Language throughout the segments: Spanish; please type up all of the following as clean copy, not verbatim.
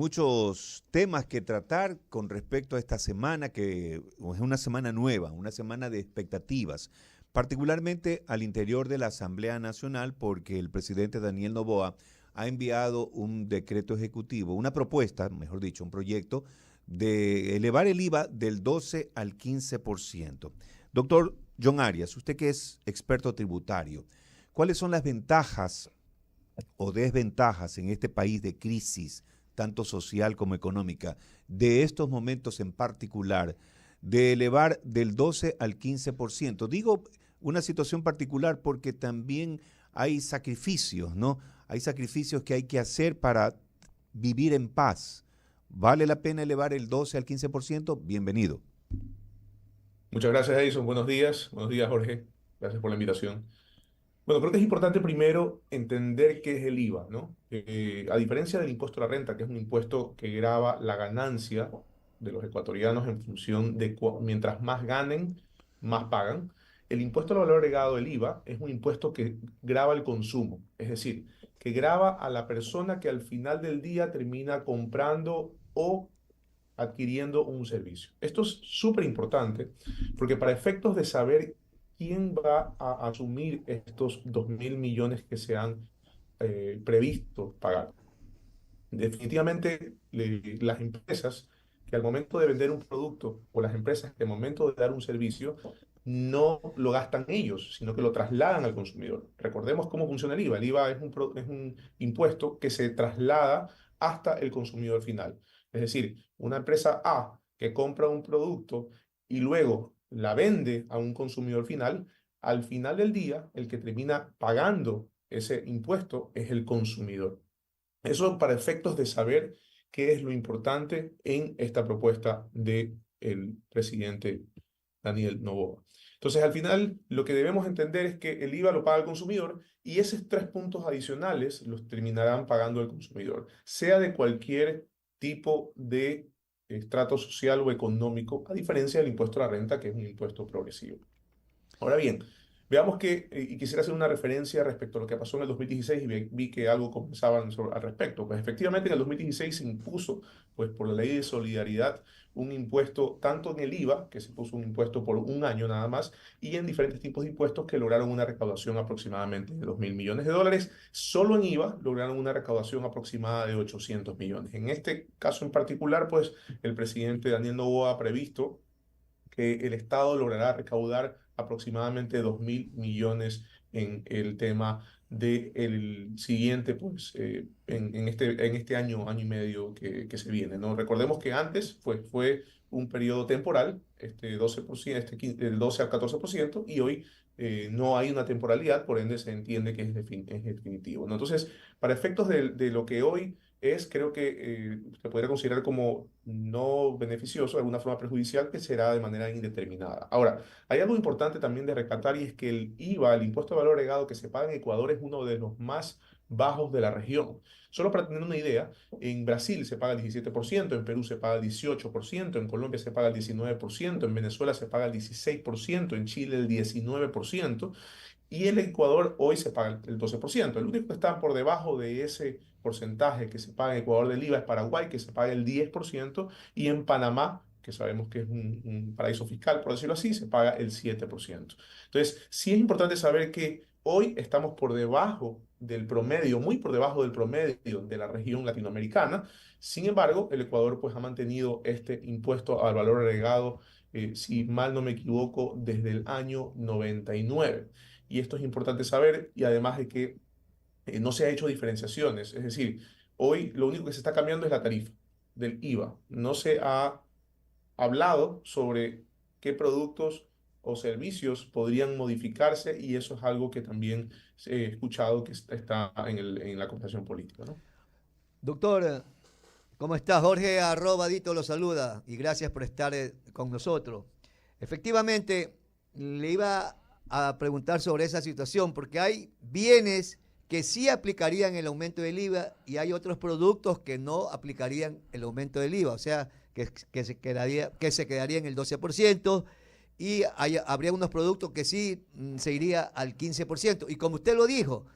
muchos temas que tratar con respecto a esta semana, que es una semana nueva, una semana de expectativas, particularmente al interior de la Asamblea Nacional, porque el presidente Daniel Noboa ha enviado un decreto ejecutivo, una propuesta, mejor dicho, un proyecto de elevar el IVA del 12 al 15%. Doctor John Arias, usted que es experto tributario, ¿cuáles son las ventajas o desventajas en este país de crisis, tanto social como económica, de estos momentos en particular, de elevar del 12 al 15%? Digo una situación particular porque también hay sacrificios, ¿no? Hay sacrificios que hay que hacer para vivir en paz. ¿Vale la pena elevar el 12 al 15%? Bienvenido. Muchas gracias, Edison. Buenos días. Buenos días, Jorge. Gracias por la invitación. Bueno, creo que es importante primero entender qué es el IVA, ¿no? A diferencia del impuesto a la renta, que es un impuesto que grava la ganancia de los ecuatorianos en función de mientras más ganen, más pagan. El impuesto al valor agregado, el IVA, es un impuesto que grava el consumo, es decir, que grava a la persona que al final del día termina comprando o adquiriendo un servicio. Esto es súper importante porque para efectos de saber quién va a asumir estos 2.000 millones que se han previsto pagar, definitivamente las empresas que al momento de vender un producto o las empresas que al momento de dar un servicio no lo gastan ellos, sino que lo trasladan al consumidor. Recordemos cómo funciona el IVA. El IVA es un impuesto que se traslada hasta el consumidor final. Es decir, una empresa A que compra un producto y luego la vende a un consumidor final, al final del día, el que termina pagando ese impuesto es el consumidor. Eso para efectos de saber qué es lo importante en esta propuesta del presidente Daniel Noboa. Entonces, al final, lo que debemos entender es que el IVA lo paga el consumidor y esos 3 puntos adicionales los terminarán pagando el consumidor, sea de cualquier tipo de estrato social o económico, a diferencia del impuesto a la renta, que es un impuesto progresivo. Ahora bien, veamos que, y quisiera hacer una referencia respecto a lo que pasó en el 2016 y vi que algo comenzaban al respecto. Pues efectivamente en el 2016 se impuso, pues por la ley de solidaridad, un impuesto tanto en el IVA, que se puso un impuesto por un año nada más, y en diferentes tipos de impuestos que lograron una recaudación aproximadamente de 2.000 millones de dólares. Solo en IVA lograron una recaudación aproximada de 800 millones. En este caso en particular, pues el presidente Daniel Noboa ha previsto que el Estado logrará recaudar aproximadamente 2.000 millones en el tema del siguiente, pues, en este año y medio que se viene, ¿no? Recordemos que antes fue un periodo temporal, este 12%, del 12 al 14%, y hoy no hay una temporalidad, por ende se entiende que es definitivo, ¿no? Entonces, para efectos de lo que hoy creo que se podría considerar como no beneficioso, de alguna forma perjudicial, que será de manera indeterminada. Ahora, hay algo importante también de rescatar y es que el IVA, el impuesto de valor agregado que se paga en Ecuador, es uno de los más bajos de la región. Solo para tener una idea, en Brasil se paga el 17%, en Perú se paga el 18%, en Colombia se paga el 19%, en Venezuela se paga el 16%, en Chile el 19%, y en Ecuador hoy se paga el 12%. El único que está por debajo de ese porcentaje que se paga en Ecuador del IVA es Paraguay, que se paga el 10%, y en Panamá, que sabemos que es un paraíso fiscal, por decirlo así, se paga el 7%. Entonces, sí es importante saber que hoy estamos por debajo del promedio, muy por debajo del promedio de la región latinoamericana. Sin embargo, el Ecuador pues ha mantenido este impuesto al valor agregado, si mal no me equivoco, desde el año 99. Y esto es importante saber, y además de que no se ha hecho diferenciaciones. Es decir, hoy lo único que se está cambiando es la tarifa del IVA. No se ha hablado sobre qué productos o servicios podrían modificarse, y eso es algo que también he escuchado que está en la conversación política, ¿no? Doctor, ¿cómo estás? Jorge Arrobadito lo saluda y gracias por estar con nosotros. Efectivamente, le iba a preguntar sobre esa situación porque hay bienes que sí aplicarían el aumento del IVA y hay otros productos que no aplicarían el aumento del IVA, o sea, que se quedaría en el 12% y habría unos productos que sí se iría al 15%. Y como usted lo dijo,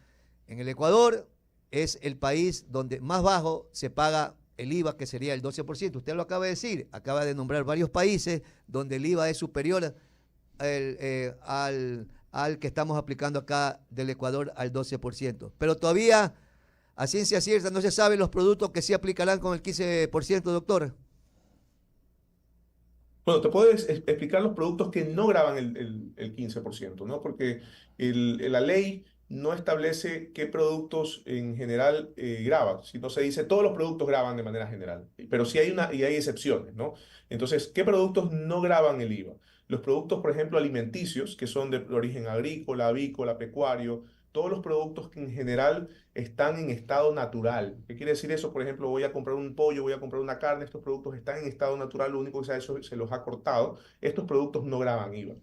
en el Ecuador es el país donde más bajo se paga el IVA, que sería el 12%. Usted lo acaba de decir, acaba de nombrar varios países donde el IVA es superior al que estamos aplicando acá del Ecuador al 12%. Pero todavía, a ciencia cierta, no se saben los productos que sí aplicarán con el 15%, doctor. Bueno, te puedes explicar los productos que no graban el 15%, ¿no? Porque la ley no establece qué productos en general graban, sino se dice todos los productos graban de manera general, pero sí y hay excepciones, ¿no? Entonces, ¿qué productos no graban el IVA? Los productos, por ejemplo, alimenticios, que son de origen agrícola, avícola, pecuario, todos los productos que en general están en estado natural. ¿Qué quiere decir eso? Por ejemplo, voy a comprar un pollo, voy a comprar una carne, estos productos están en estado natural, lo único que se ha hecho se los ha cortado. Estos productos no graban IVA,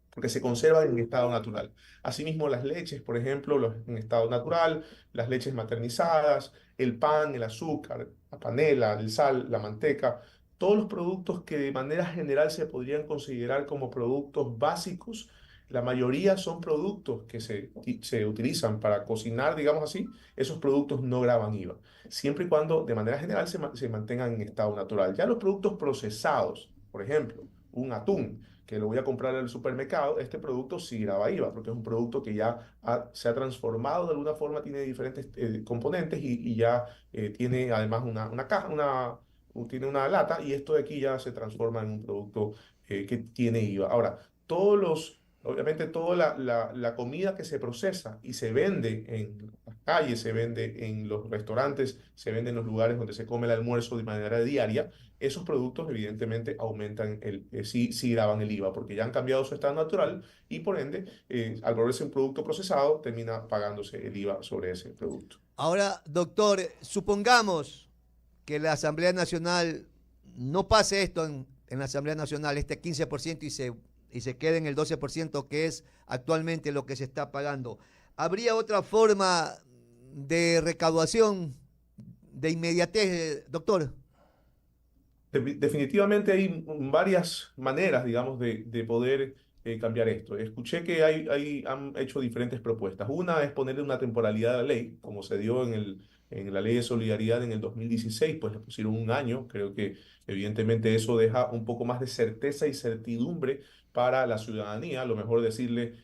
porque se conservan en estado natural. Asimismo, las leches, por ejemplo, en estado natural, las leches maternizadas, el pan, el azúcar, la panela, el sal, la manteca, todos los productos que de manera general se podrían considerar como productos básicos, la mayoría son productos que se utilizan para cocinar, digamos así, esos productos no graban IVA, siempre y cuando de manera general se mantengan en estado natural. Ya los productos procesados, por ejemplo, un atún, que lo voy a comprar al supermercado, este producto sí graba IVA, porque es un producto que ya se ha transformado de alguna forma, tiene diferentes componentes y ya tiene además una caja, tiene una lata, y esto de aquí ya se transforma en un producto que tiene IVA. Ahora, obviamente toda la comida que se procesa y se vende en las calles, se vende en los restaurantes, se vende en los lugares donde se come el almuerzo de manera diaria, esos productos evidentemente aumentan, sí graban el IVA, porque ya han cambiado su estado natural y por ende, al volverse un producto procesado, termina pagándose el IVA sobre ese producto. Ahora, doctor, supongamos que la Asamblea Nacional no pase esto en la Asamblea Nacional, este 15% y se quede en el 12%, que es actualmente lo que se está pagando. ¿Habría otra forma de recaudación de inmediatez, doctor? Definitivamente hay varias maneras, digamos, de poder cambiar esto. Escuché que han hecho diferentes propuestas. Una es ponerle una temporalidad a la ley, como se dio en la ley de solidaridad en el 2016, pues le pusieron un año. Creo que evidentemente eso deja un poco más de certeza y certidumbre para la ciudadanía. A lo mejor es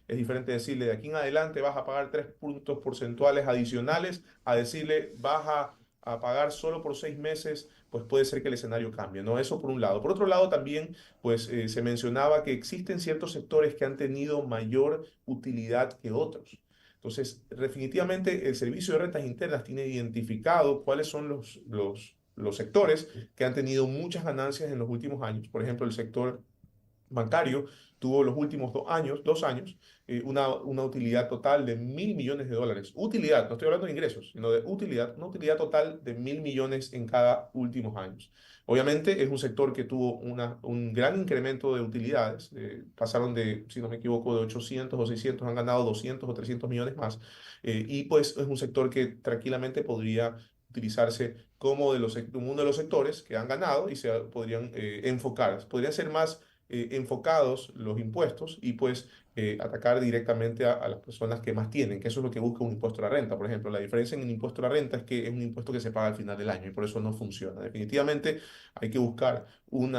diferente decirle de aquí en adelante vas a pagar 3 puntos porcentuales adicionales, a decirle vas a pagar solo por 6 meses, pues puede ser que el escenario cambie, ¿no? Eso por un lado. Por otro lado también, pues se mencionaba que existen ciertos sectores que han tenido mayor utilidad que otros. Entonces, definitivamente el Servicio de Rentas Internas tiene identificado cuáles son los sectores que han tenido muchas ganancias en los últimos años. Por ejemplo, el sector bancario tuvo los últimos 2 años, una utilidad total de $1.000 millones. Utilidad, no estoy hablando de ingresos, sino de utilidad, una utilidad total de $1.000 millones en cada últimos años. Obviamente es un sector que tuvo un gran incremento de utilidades, pasaron de, si no me equivoco, de 800 o 600, han ganado 200 o 300 millones más, y pues es un sector que tranquilamente podría utilizarse como uno de los sectores que han ganado y se podrían enfocar, podrían ser más enfocados los impuestos y pues atacar directamente a las personas que más tienen, que eso es lo que busca un impuesto a la renta. Por ejemplo, la diferencia en el impuesto a la renta es que es un impuesto que se paga al final del año y por eso no funciona. Definitivamente hay que buscar un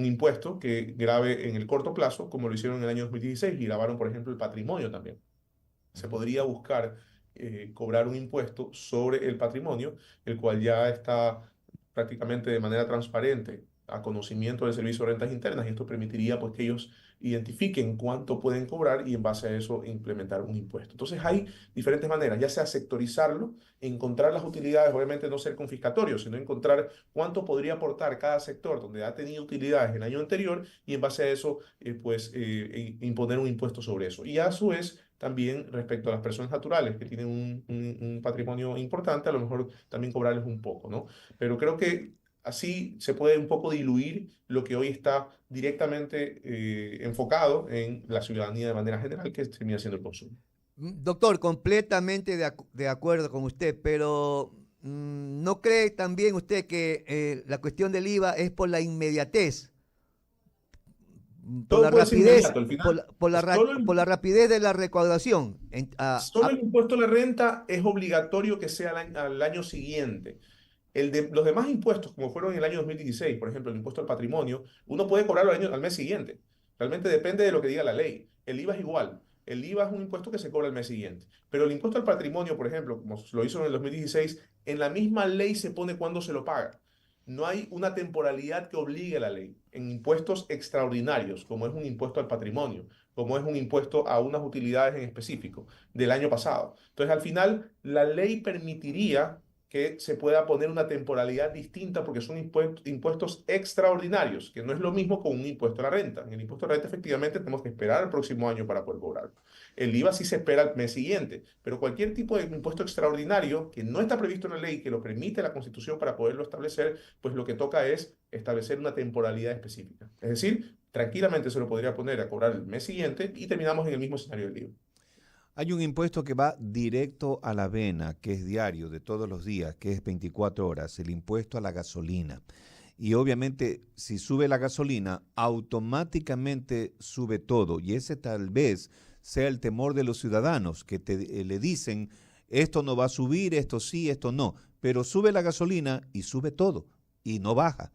impuesto que grave en el corto plazo, como lo hicieron en el año 2016 y grabaron, por ejemplo, el patrimonio también. Se podría buscar cobrar un impuesto sobre el patrimonio, el cual ya está prácticamente de manera transparente a conocimiento del Servicio de Rentas Internas, y esto permitiría pues que ellos identifiquen cuánto pueden cobrar y en base a eso implementar un impuesto. Entonces hay diferentes maneras, ya sea sectorizarlo, encontrar las utilidades, obviamente no ser confiscatorio, sino encontrar cuánto podría aportar cada sector donde ha tenido utilidades el año anterior y en base a eso imponer un impuesto sobre eso. Y a su vez también respecto a las personas naturales que tienen un patrimonio importante, a lo mejor también cobrarles un poco, ¿no? Pero creo que así se puede un poco diluir lo que hoy está directamente enfocado en la ciudadanía de manera general, que termina siendo el consumo. Doctor, completamente de acuerdo con usted, pero ¿no cree también usted que la cuestión del IVA es por la inmediatez? Por la rapidez, por la rapidez de la recaudación. Solo el impuesto a la renta es obligatorio que sea al año siguiente. Los demás impuestos, como fueron en el año 2016, por ejemplo, el impuesto al patrimonio, uno puede cobrarlo al mes siguiente. Realmente depende de lo que diga la ley. El IVA es igual. El IVA es un impuesto que se cobra el mes siguiente. Pero el impuesto al patrimonio, por ejemplo, como lo hizo en el 2016, en la misma ley se pone cuándo se lo paga. No hay una temporalidad que obligue a la ley. En impuestos extraordinarios, como es un impuesto al patrimonio, como es un impuesto a unas utilidades en específico del año pasado. Entonces, al final, la ley permitiría que se pueda poner una temporalidad distinta porque son impuestos extraordinarios, que no es lo mismo con un impuesto a la renta. En el impuesto a la renta efectivamente tenemos que esperar el próximo año para poder cobrarlo. El IVA sí se espera el mes siguiente, pero cualquier tipo de impuesto extraordinario que no está previsto en la ley, que lo permite la Constitución para poderlo establecer, pues lo que toca es establecer una temporalidad específica. Es decir, tranquilamente se lo podría poner a cobrar el mes siguiente y terminamos en el mismo escenario del IVA. Hay un impuesto que va directo a la vena, que es diario, de todos los días, que es 24 horas, el impuesto a la gasolina. Y obviamente, si sube la gasolina, automáticamente sube todo. Y ese tal vez sea el temor de los ciudadanos, que le dicen, esto no va a subir, esto sí, esto no. Pero sube la gasolina y sube todo, y no baja.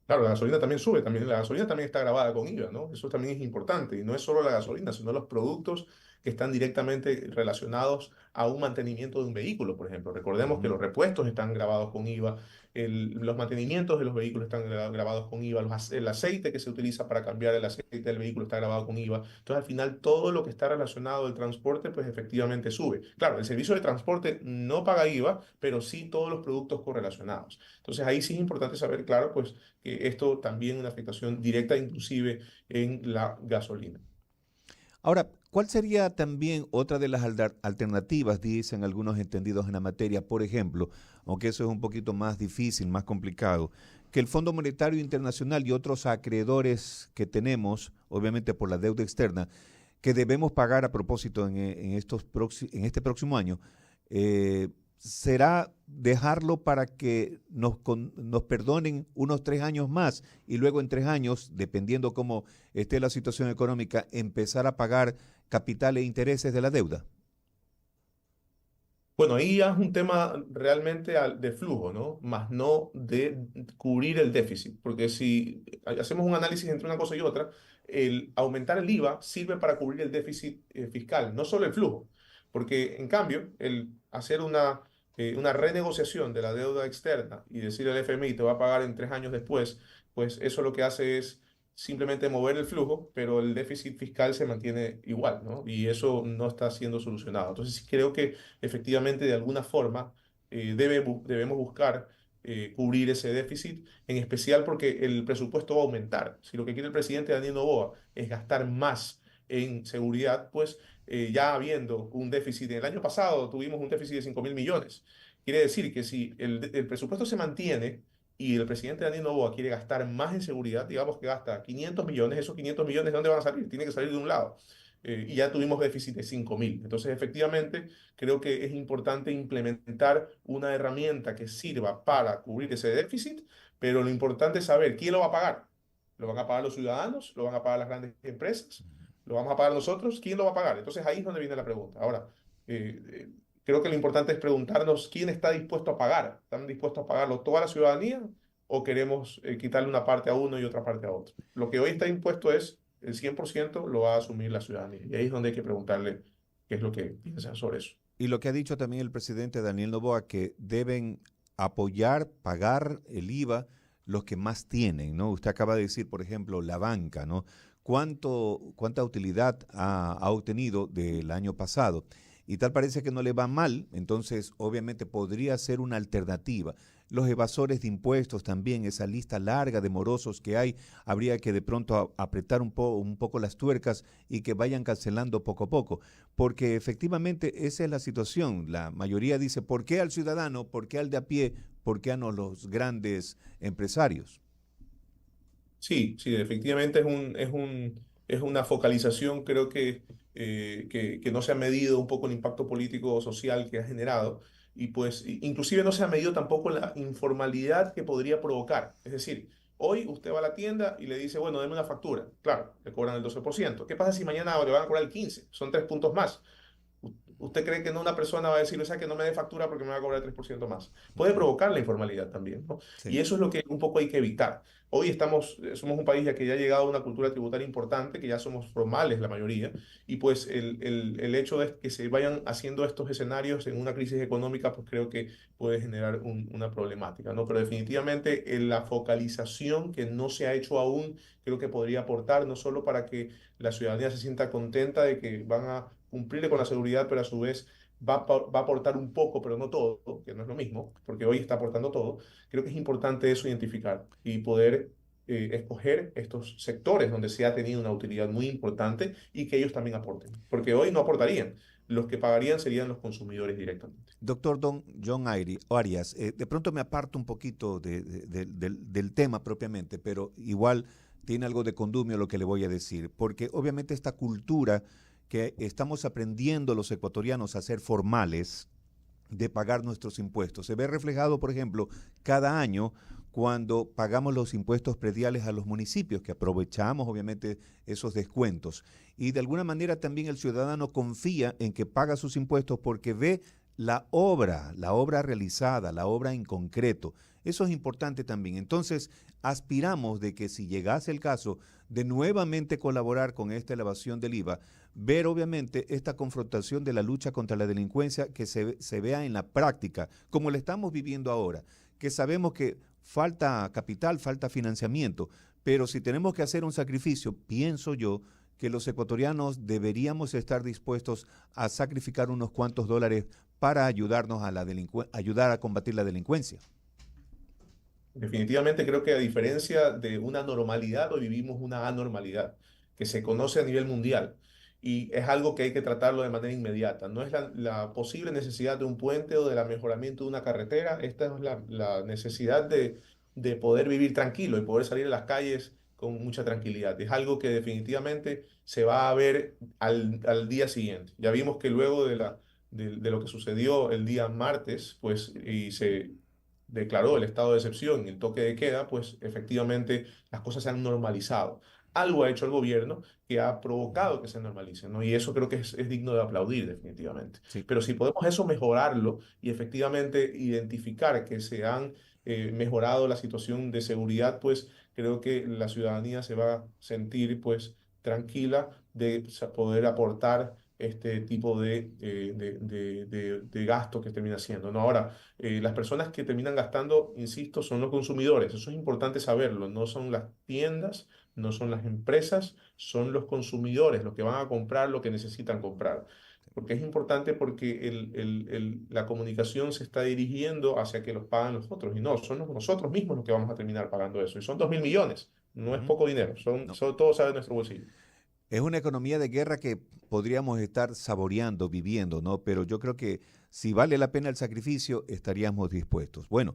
Claro, la gasolina también sube, también, la gasolina también está grabada con IVA, ¿no? Eso también es importante. Y no es solo la gasolina, sino los productos que están directamente relacionados a un mantenimiento de un vehículo, por ejemplo. Recordemos que Ujú. los repuestos están grabados con IVA, los mantenimientos de los vehículos están grabados con IVA, el aceite que se utiliza para cambiar el aceite del vehículo está grabado con IVA. Entonces, al final, todo lo que está relacionado al transporte, pues efectivamente sube. Claro, el servicio de transporte no paga IVA, pero sí todos los productos correlacionados. Entonces, ahí sí es importante saber, claro, pues que esto también una afectación directa inclusive en la gasolina. Ahora, ¿cuál sería también otra de las alternativas, dicen algunos entendidos en la materia? Por ejemplo, aunque eso es un poquito más difícil, más complicado, que el Fondo Monetario Internacional y otros acreedores que tenemos, obviamente por la deuda externa, que debemos pagar a propósito en este próximo año, será dejarlo para que nos perdonen unos 3 años más y luego en 3 años, dependiendo cómo esté la situación económica, empezar a pagar capital e intereses de la deuda. Bueno, ahí ya es un tema realmente de flujo, ¿no? Más no de cubrir el déficit, porque si hacemos un análisis entre una cosa y otra, el aumentar el IVA sirve para cubrir el déficit fiscal, no solo el flujo, porque en cambio, el hacer una renegociación de la deuda externa y decirle al FMI te va a pagar en 3 años después, pues eso lo que hace es simplemente mover el flujo, pero el déficit fiscal se mantiene igual, ¿no? Y eso no está siendo solucionado. Entonces, sí creo que efectivamente de alguna forma debemos buscar cubrir ese déficit, en especial porque el presupuesto va a aumentar. Si lo que quiere el presidente Daniel Noboa es gastar más en seguridad, pues ya habiendo un déficit, en el año pasado tuvimos un déficit de 5.000 millones. Quiere decir que si el presupuesto se mantiene y el presidente Daniel Noboa quiere gastar más en seguridad, digamos que gasta 500 millones, esos 500 millones, ¿de dónde van a salir? Tienen que salir de un lado y ya tuvimos déficit de 5.000. Entonces, efectivamente, creo que es importante implementar una herramienta que sirva para cubrir ese déficit, pero lo importante es saber quién lo va a pagar. ¿Lo van a pagar los ciudadanos? ¿Lo van a pagar las grandes empresas? ¿Lo vamos a pagar nosotros? ¿Quién lo va a pagar? Entonces, ahí es donde viene la pregunta. Ahora, eh, eh, creo que lo importante es preguntarnos quién está dispuesto a pagar. ¿Están dispuestos a pagarlo toda la ciudadanía o queremos quitarle una parte a uno y otra parte a otro? Lo que hoy está impuesto es el 100% lo va a asumir la ciudadanía. Y ahí es donde hay que preguntarle qué es lo que piensan sobre eso. Y lo que ha dicho también el presidente Daniel Noboa, que deben apoyar, pagar el IVA los que más tienen, ¿no? Usted acaba de decir, por ejemplo, la banca, ¿no? ¿Cuánta utilidad ha obtenido del año pasado? Y tal parece que no le va mal, entonces obviamente podría ser una alternativa. Los evasores de impuestos también, esa lista larga de morosos que hay, habría que de pronto apretar un poco las tuercas y que vayan cancelando poco a poco, porque efectivamente esa es la situación. La mayoría dice, ¿por qué al ciudadano? ¿Por qué al de a pie? ¿Por qué a no los grandes empresarios? Sí, sí, efectivamente es una focalización, creo que no se ha medido un poco el impacto político o social que ha generado y pues inclusive no se ha medido tampoco la informalidad que podría provocar. Es decir, hoy usted va a la tienda y le dice, bueno, deme una factura. Claro, le cobran el 12%. ¿Qué pasa si mañana le van a cobrar el 15%? Son 3 puntos más. ¿Usted cree que no una persona va a decir, o sea, que no me dé factura porque me va a cobrar 3% más? Puede provocar la informalidad también, ¿no? Y Sí. eso es lo que un poco hay que evitar. Hoy somos un país ya que ya ha llegado a una cultura tributaria importante, que ya somos formales la mayoría, y pues el hecho de que se vayan haciendo estos escenarios en una crisis económica, pues creo que puede generar una problemática, ¿no? Pero definitivamente la focalización que no se ha hecho aún, creo que podría aportar no solo para que la ciudadanía se sienta contenta de que van a cumplir con la seguridad, pero a su vez va a aportar un poco, pero no todo, que no es lo mismo, porque hoy está aportando todo. Creo que es importante eso identificar y poder escoger estos sectores donde se ha tenido una utilidad muy importante y que ellos también aporten, porque hoy no aportarían. Los que pagarían serían los consumidores directamente. Doctor John Arias, de pronto me aparto un poquito del tema propiamente, pero igual tiene algo de condumio lo que le voy a decir, porque obviamente esta cultura que estamos aprendiendo los ecuatorianos a ser formales, de pagar nuestros impuestos. Se ve reflejado, por ejemplo, cada año cuando pagamos los impuestos prediales a los municipios, que aprovechamos obviamente esos descuentos. Y de alguna manera también el ciudadano confía en que paga sus impuestos porque ve la obra realizada, la obra en concreto. Eso es importante también. Entonces, aspiramos de que si llegase el caso de nuevamente colaborar con esta elevación del IVA, ver obviamente esta confrontación de la lucha contra la delincuencia que se vea en la práctica, como la estamos viviendo ahora, que sabemos que falta capital, falta financiamiento, pero si tenemos que hacer un sacrificio, pienso yo que los ecuatorianos deberíamos estar dispuestos a sacrificar unos cuantos dólares para ayudarnos a ayudar a combatir la delincuencia. Definitivamente creo que a diferencia de una normalidad, hoy vivimos una anormalidad que se conoce a nivel mundial y es algo que hay que tratarlo de manera inmediata. No es la posible necesidad de un puente o del mejoramiento de una carretera, esta es la necesidad de poder vivir tranquilo y poder salir a las calles con mucha tranquilidad. Es algo que definitivamente se va a ver al día siguiente. Ya vimos que luego de lo que sucedió el día martes, pues, y se declaró el estado de excepción y el toque de queda, pues efectivamente las cosas se han normalizado. Algo ha hecho el gobierno que ha provocado que se normalicen, ¿no? Y eso creo que es digno de aplaudir definitivamente. Sí. Pero si podemos eso mejorarlo y efectivamente identificar que se han mejorado la situación de seguridad, pues creo que la ciudadanía se va a sentir pues tranquila de poder aportar este tipo de gasto que termina haciendo, ¿no? Ahora, las personas que terminan gastando, insisto, son los consumidores. Eso es importante saberlo. No son las tiendas, no son las empresas, son los consumidores los que van a comprar lo que necesitan comprar. Porque es importante porque la comunicación se está dirigiendo hacia que los pagan los otros. Y no, son nosotros mismos los que vamos a terminar pagando eso. Y son 2.000 millones. No es Ujú. poco dinero. No. Todo sale de nuestro bolsillo. Es una economía de guerra que podríamos estar saboreando, viviendo, ¿no? Pero yo creo que si vale la pena el sacrificio, estaríamos dispuestos. Bueno,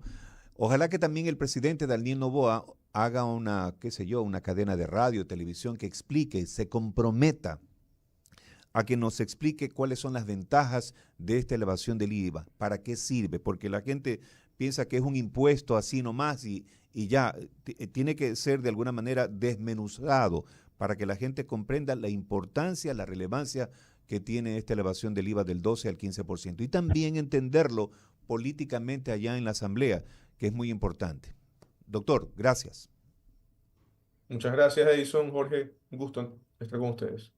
ojalá que también el presidente Daniel Noboa haga una, qué sé yo, una cadena de radio, televisión que explique, se comprometa a que nos explique cuáles son las ventajas de esta elevación del IVA, para qué sirve, porque la gente piensa que es un impuesto así nomás y ya, tiene que ser de alguna manera desmenuzado para que la gente comprenda la importancia, la relevancia que tiene esta elevación del IVA del 12 al 15%. Y también entenderlo políticamente allá en la Asamblea, que es muy importante. Doctor, gracias. Muchas gracias, Edison, Jorge. Un gusto estar con ustedes.